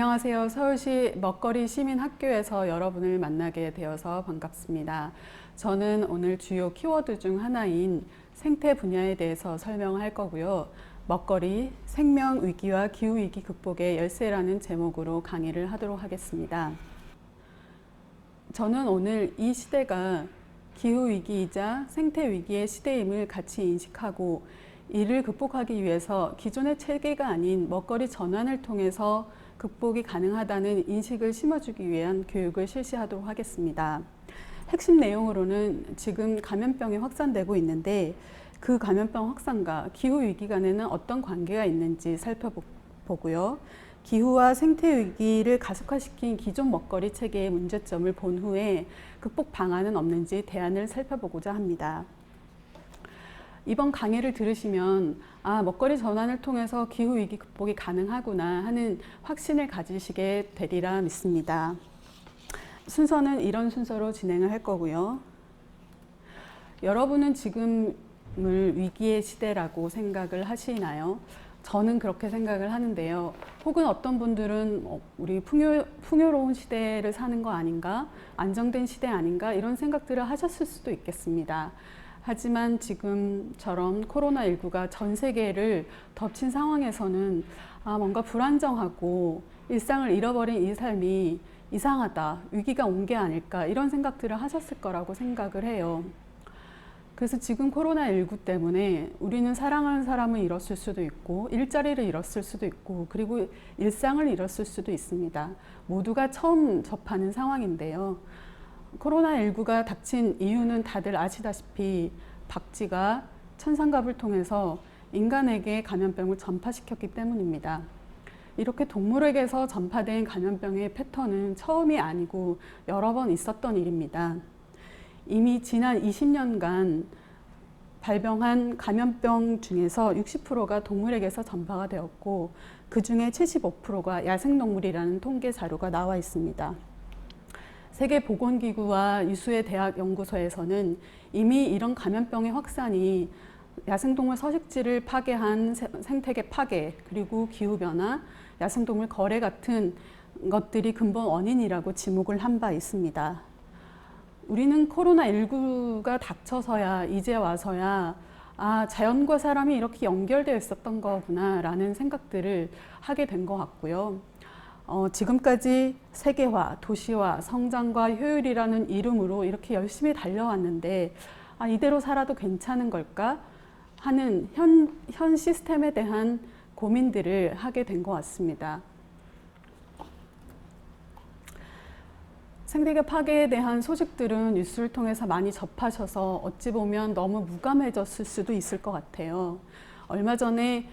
안녕하세요. 서울시 먹거리 시민학교에서 여러분을 만나게 되어서 반갑습니다. 저는 오늘 주요 키워드 중 하나인 생태 분야에 대해서 설명할 거고요. 먹거리, 생명위기와 기후위기 극복의 열쇠라는 제목으로 강의를 하도록 하겠습니다. 저는 오늘 이 시대가 기후위기이자 생태위기의 시대임을 같이 인식하고 이를 극복하기 위해서 기존의 체계가 아닌 먹거리 전환을 통해서 극복이 가능하다는 인식을 심어주기 위한 교육을 실시하도록 하겠습니다. 핵심 내용으로는 지금 감염병이 확산되고 있는데 그 감염병 확산과 기후위기 간에는 어떤 관계가 있는지 살펴보고요. 기후와 생태위기를 가속화시킨 기존 먹거리 체계의 문제점을 본 후에 극복 방안은 없는지 대안을 살펴보고자 합니다. 이번 강의를 들으시면 먹거리 전환을 통해서 기후위기 극복이 가능하구나 하는 확신을 가지시게 되리라 믿습니다. 순서는 이런 순서로 진행을 할 거고요. 여러분은 지금을 위기의 시대라고 생각을 하시나요? 저는 그렇게 생각을 하는데요. 혹은 어떤 분들은 우리 풍요로운 시대를 사는 거 아닌가? 안정된 시대 아닌가? 이런 생각들을 하셨을 수도 있겠습니다. 하지만 지금처럼 코로나19가 전 세계를 덮친 상황에서는 뭔가 불안정하고 일상을 잃어버린 이 삶이 이상하다, 위기가 온 게 아닐까 이런 생각들을 하셨을 거라고 생각을 해요. 그래서 지금 코로나19 때문에 우리는 사랑하는 사람을 잃었을 수도 있고 일자리를 잃었을 수도 있고 그리고 일상을 잃었을 수도 있습니다. 모두가 처음 접하는 상황인데요. 코로나19가 닥친 이유는 다들 아시다시피 박쥐가 천상갑을 통해서 인간에게 감염병을 전파시켰기 때문입니다. 이렇게 동물에게서 전파된 감염병의 패턴은 처음이 아니고 여러 번 있었던 일입니다. 이미 지난 20년간 발병한 감염병 중에서 60%가 동물에게서 전파가 되었고 그 중에 75%가 야생동물이라는 통계 자료가 나와 있습니다. 세계보건기구와 유수의 대학 연구소에서는 이미 이런 감염병의 확산이 야생동물 서식지를 파괴한 생태계 파괴, 그리고 기후변화, 야생동물 거래 같은 것들이 근본 원인이라고 지목을 한 바 있습니다. 우리는 코로나19가 닥쳐서야 이제 와서야 자연과 사람이 이렇게 연결되어 있었던 거구나 라는 생각들을 하게 된 것 같고요. 지금까지 세계화, 도시화, 성장과 효율이라는 이름으로 이렇게 열심히 달려왔는데 이대로 살아도 괜찮은 걸까 하는 현 시스템에 대한 고민들을 하게 된 것 같습니다. 생태계 파괴에 대한 소식들은 뉴스를 통해서 많이 접하셔서 어찌 보면 너무 무감해졌을 수도 있을 것 같아요. 얼마 전에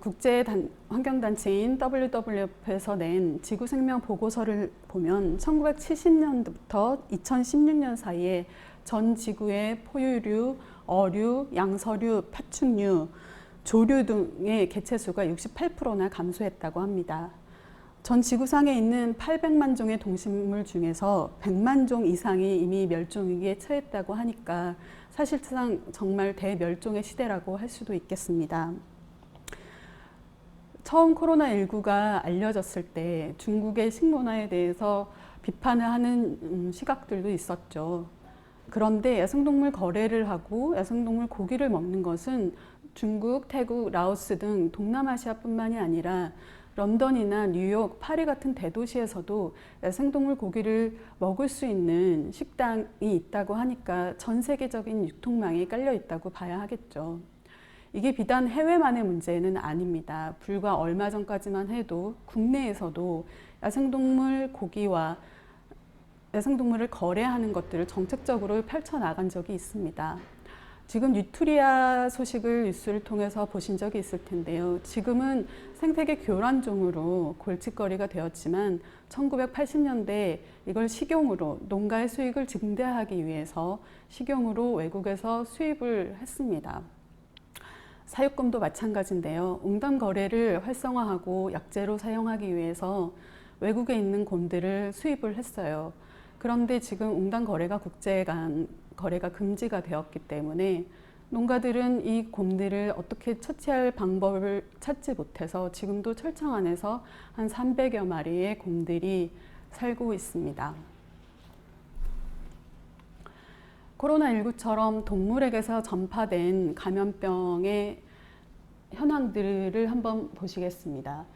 국제 환경단체인 WWF에서 낸 지구생명 보고서를 보면 1970년부터 2016년 사이에 전 지구의 포유류, 어류, 양서류, 파충류, 조류 등의 개체수가 68%나 감소했다고 합니다. 전 지구상에 있는 800만 종의 동식물 중에서 100만 종 이상이 이미 멸종위기에 처했다고 하니까 사실상 정말 대멸종의 시대라고 할 수도 있겠습니다. 처음 코로나19가 알려졌을 때 중국의 식문화에 대해서 비판을 하는 시각들도 있었죠. 그런데 야생동물 거래를 하고 야생동물 고기를 먹는 것은 중국, 태국, 라오스 등 동남아시아뿐만이 아니라 런던이나 뉴욕, 파리 같은 대도시에서도 야생동물 고기를 먹을 수 있는 식당이 있다고 하니까 전 세계적인 유통망이 깔려 있다고 봐야 하겠죠. 이게 비단 해외만의 문제는 아닙니다. 불과 얼마 전까지만 해도 국내에서도 야생동물 고기와 야생동물을 거래하는 것들을 정책적으로 펼쳐나간 적이 있습니다. 지금 뉴트리아 소식을 뉴스를 통해서 보신 적이 있을 텐데요. 지금은 생태계 교란종으로 골칫거리가 되었지만 1980년대 이걸 식용으로 농가의 수익을 증대하기 위해서 식용으로 외국에서 수입을 했습니다. 사육금도 마찬가지인데요. 웅단 거래를 활성화하고 약재로 사용하기 위해서 외국에 있는 곰들을 수입을 했어요. 그런데 지금 웅단 거래가 국제 간 거래가 금지가 되었기 때문에 농가들은 이 곰들을 어떻게 처치할 방법을 찾지 못해서 지금도 철창 안에서 한 300여 마리의 곰들이 살고 있습니다. 코로나19처럼 동물에게서 전파된 감염병의 현황들을 한번 보시겠습니다.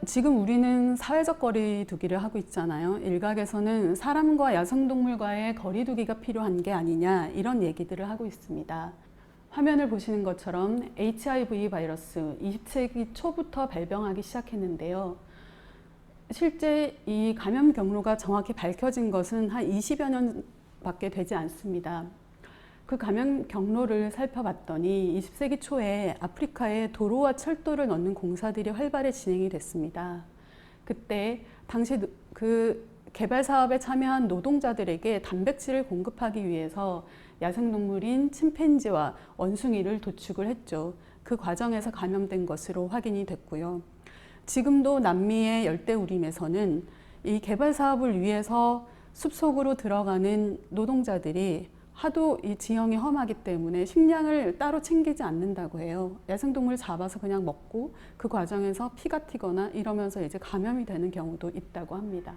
지금 우리는 사회적 거리두기를 하고 있잖아요. 일각에서는 사람과 야생동물과의 거리두기가 필요한 게 아니냐 이런 얘기들을 하고 있습니다. 화면을 보시는 것처럼 HIV 바이러스 20세기 초부터 발병하기 시작했는데요. 실제 이 감염 경로가 정확히 밝혀진 것은 한 20여 년밖에 되지 않습니다. 그 감염 경로를 살펴봤더니 20세기 초에 아프리카에 도로와 철도를 넣는 공사들이 활발히 진행이 됐습니다. 그때 당시 그 개발 사업에 참여한 노동자들에게 단백질을 공급하기 위해서 야생동물인 침팬지와 원숭이를 도축을 했죠. 그 과정에서 감염된 것으로 확인이 됐고요. 지금도 남미의 열대우림에서는 이 개발 사업을 위해서 숲속으로 들어가는 노동자들이 하도 이 지형이 험하기 때문에 식량을 따로 챙기지 않는다고 해요. 야생동물 잡아서 그냥 먹고 그 과정에서 피가 튀거나 이러면서 이제 감염이 되는 경우도 있다고 합니다.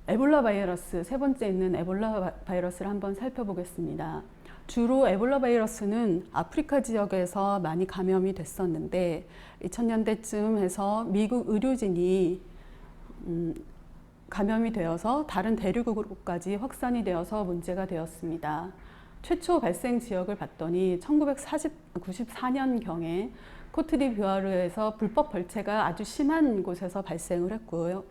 에볼라 바이러스, 세 번째 있는 에볼라 바이러스를 한번 살펴보겠습니다. 주로 에볼라 바이러스는 아프리카 지역에서 많이 감염이 됐었는데 2000년대쯤 해서 미국 의료진이 감염이 되어서 다른 대륙으로까지 확산이 되어서 문제가 되었습니다. 최초 발생 지역을 봤더니 1994년경에 코트디부아르에서 불법 벌채가 아주 심한 곳에서 발생을 했고요.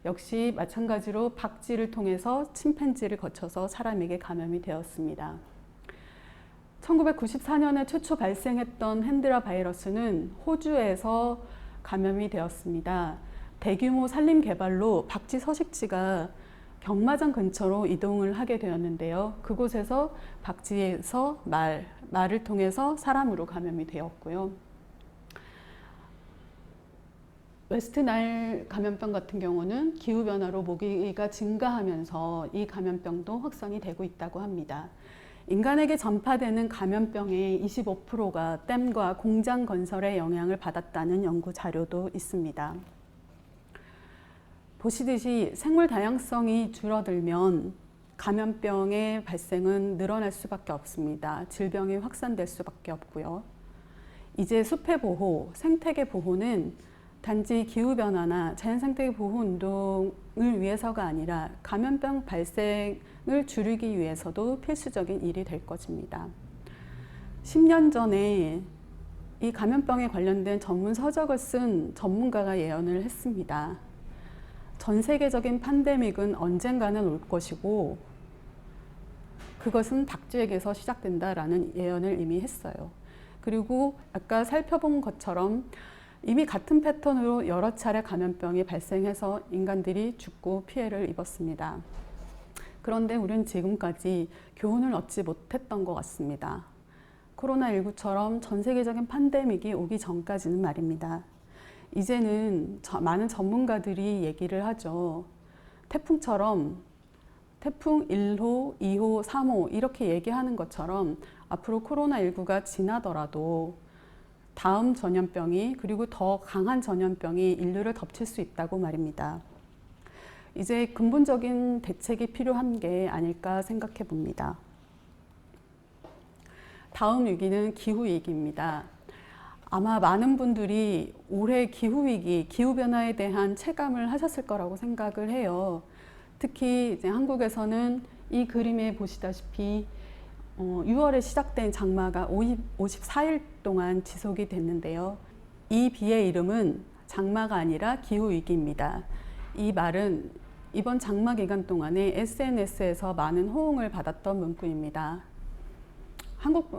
역시 마찬가지로 박쥐를 통해서 침팬지를 거쳐서 사람에게 감염이 되었습니다. 1994년에 최초 발생했던 핸드라 바이러스는 호주에서 감염이 되었습니다. 대규모 산림 개발로 박쥐 서식지가 경마장 근처로 이동을 하게 되었는데요. 그곳에서 박쥐에서 말을 통해서 사람으로 감염이 되었고요. 웨스트나일 감염병 같은 경우는 기후변화로 모기가 증가하면서 이 감염병도 확산이 되고 있다고 합니다. 인간에게 전파되는 감염병의 25%가 댐과 공장 건설에 영향을 받았다는 연구 자료도 있습니다. 보시듯이 생물 다양성이 줄어들면 감염병의 발생은 늘어날 수밖에 없습니다. 질병이 확산될 수밖에 없고요. 이제 숲의 보호, 생태계 보호는 단지 기후변화나 자연생태계 보호 운동을 위해서가 아니라 감염병 발생을 줄이기 위해서도 필수적인 일이 될 것입니다. 10년 전에 이 감염병에 관련된 전문 서적을 쓴 전문가가 예언을 했습니다. 전 세계적인 팬데믹은 언젠가는 올 것이고 그것은 박쥐에게서 시작된다라는 예언을 이미 했어요. 그리고 아까 살펴본 것처럼 이미 같은 패턴으로 여러 차례 감염병이 발생해서 인간들이 죽고 피해를 입었습니다. 그런데 우리는 지금까지 교훈을 얻지 못했던 것 같습니다. 코로나19처럼 전 세계적인 팬데믹이 오기 전까지는 말입니다. 이제는 많은 전문가들이 얘기를 하죠. 태풍처럼 태풍 1호, 2호, 3호 이렇게 얘기하는 것처럼 앞으로 코로나19가 지나더라도 다음 전염병이 그리고 더 강한 전염병이 인류를 덮칠 수 있다고 말입니다. 이제 근본적인 대책이 필요한 게 아닐까 생각해 봅니다. 다음 위기는 기후위기입니다. 아마 많은 분들이 올해 기후위기, 기후변화에 대한 체감을 하셨을 거라고 생각을 해요. 특히 이제 한국에서는 이 그림에 보시다시피 6월에 시작된 장마가 54일 동안 지속이 됐는데요. 이 비의 이름은 장마가 아니라 기후위기입니다. 이 말은 이번 장마 기간 동안에 SNS에서 많은 호응을 받았던 문구입니다.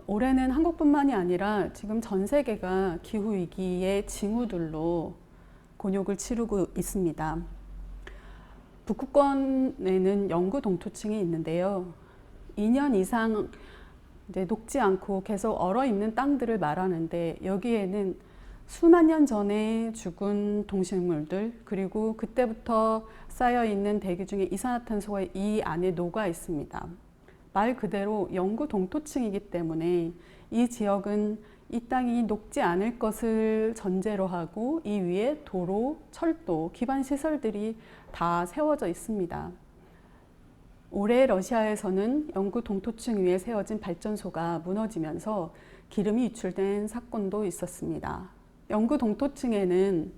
올해는 한국뿐만이 아니라 지금 전 세계가 기후위기의 징후들로 곤욕을 치르고 있습니다. 북극권에는 영구 동토층이 있는데요. 2년 이상 이제 녹지 않고 계속 얼어있는 땅들을 말하는데 여기에는 수만 년 전에 죽은 동식물들 그리고 그때부터 쌓여있는 대기 중에 이산화탄소가 이 안에 녹아 있습니다. 말 그대로 영구 동토층이기 때문에 이 지역은 이 땅이 녹지 않을 것을 전제로 하고 이 위에 도로, 철도, 기반 시설들이 다 세워져 있습니다. 올해 러시아에서는 영구 동토층 위에 세워진 발전소가 무너지면서 기름이 유출된 사건도 있었습니다. 영구 동토층에는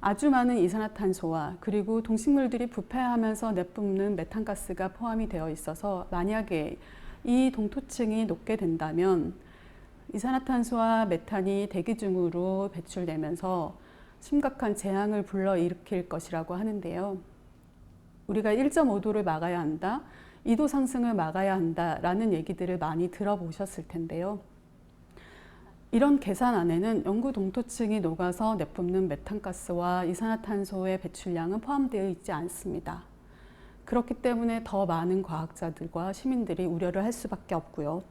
아주 많은 이산화탄소와 그리고 동식물들이 부패하면서 내뿜는 메탄가스가 포함이 되어 있어서 만약에 이 동토층이 녹게 된다면 이산화탄소와 메탄이 대기 중으로 배출되면서 심각한 재앙을 불러일으킬 것이라고 하는데요. 우리가 1.5도를 막아야 한다, 2도 상승을 막아야 한다라는 얘기들을 많이 들어보셨을 텐데요. 이런 계산 안에는 영구 동토층이 녹아서 내뿜는 메탄가스와 이산화탄소의 배출량은 포함되어 있지 않습니다. 그렇기 때문에 더 많은 과학자들과 시민들이 우려를 할 수밖에 없고요.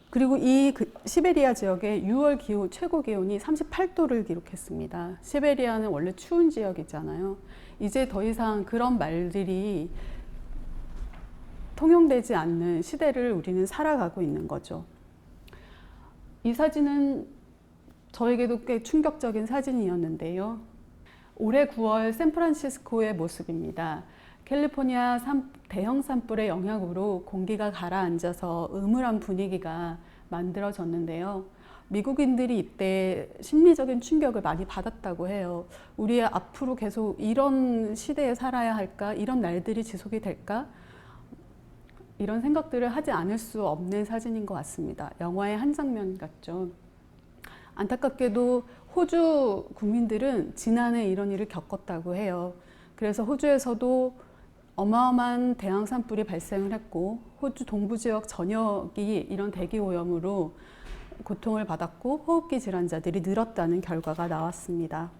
그리고 이 시베리아 지역의 6월 기후 최고 기온이 38도를 기록했습니다. 시베리아는 원래 추운 지역이잖아요. 이제 더 이상 그런 말들이 통용되지 않는 시대를 우리는 살아가고 있는 거죠. 이 사진은 저에게도 꽤 충격적인 사진이었는데요. 올해 9월 샌프란시스코의 모습입니다. 캘리포니아 대형 산불의 영향으로 공기가 가라앉아서 음울한 분위기가 만들어졌는데요. 미국인들이 이때 심리적인 충격을 많이 받았다고 해요. 우리 앞으로 계속 이런 시대에 살아야 할까? 이런 날들이 지속이 될까? 이런 생각들을 하지 않을 수 없는 사진인 것 같습니다. 영화의 한 장면 같죠. 안타깝게도 호주 국민들은 지난해 이런 일을 겪었다고 해요. 그래서 호주에서도 어마어마한 대형 산불이 발생을 했고 호주 동부 지역 전역이 이런 대기 오염으로 고통을 받았고 호흡기 질환자들이 늘었다는 결과가 나왔습니다.